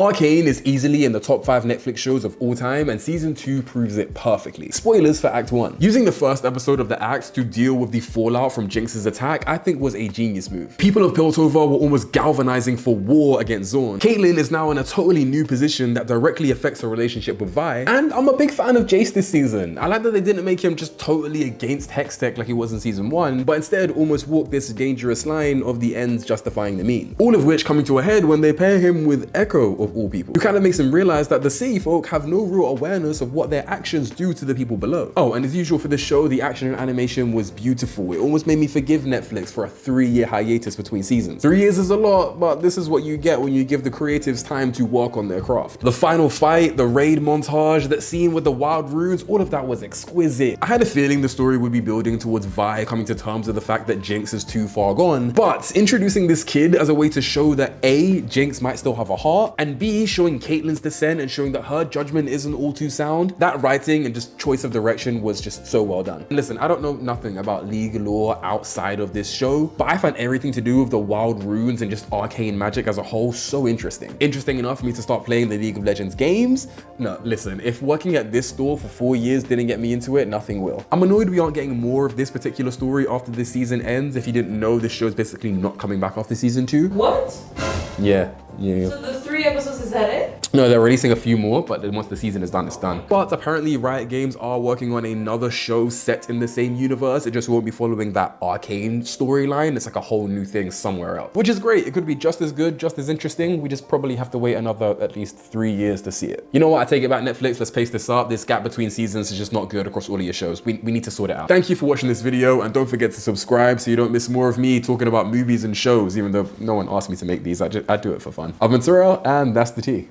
Arcane is easily in the top 5 Netflix shows of all time, and season 2 proves it perfectly. Spoilers for Act 1. Using the first episode of the act to deal with the fallout from Jinx's attack, I think was a genius move. People of Piltover were almost galvanizing for war against Zorn. Caitlyn is now in a totally new position that directly affects her relationship with Vi, and I'm a big fan of Jace this season. I like that they didn't make him just totally against Hextech like he was in season 1, but instead almost walk this dangerous line of the ends justifying the mean. All of which coming to a head when they pair him with Echo of all people, who kind of makes him realize that the city folk have no real awareness of what their actions do to the people below. Oh, and as usual for this show, the action and animation was beautiful. It almost made me forgive Netflix for a 3-year hiatus between seasons. 3 years is a lot, but this is what you get when you give the creatives time to work on their craft. The final fight, the raid montage, that scene with the wild runes, all of that was exquisite. I had a feeling the story would be building towards Vi coming to terms with the fact that Jinx is too far gone, but introducing this kid as a way to show that A, Jinx might still have a heart, and B, showing Caitlyn's descent and showing that her judgment isn't all too sound, that writing and just choice of direction was just so well done. Listen, I don't know nothing about League lore outside of this show, but I find everything to do with the wild runes and just arcane magic as a whole so interesting. Interesting enough for me to start playing the League of Legends games? No, listen, if working at this store for 4 years didn't get me into it, nothing will. I'm annoyed we aren't getting more of this particular story after this season ends. If you didn't know, this show's basically not coming back after season 2. What? Yeah. So the 3 episodes, is that it? No, they're releasing a few more, but then once the season is done, it's done. But apparently Riot Games are working on another show set in the same universe. It just won't be following that Arcane storyline. It's like a whole new thing somewhere else, which is great. It could be just as good, just as interesting. We just probably have to wait another at least 3 years to see it. You know what? I take it back, Netflix. Let's pace this up. This gap between seasons is just not good across all of your shows. We need to sort it out. Thank you for watching this video, and don't forget to subscribe so you don't miss more of me talking about movies and shows, even though no one asked me to make these. I do it for fun. I've been Terrell, and that's the tea.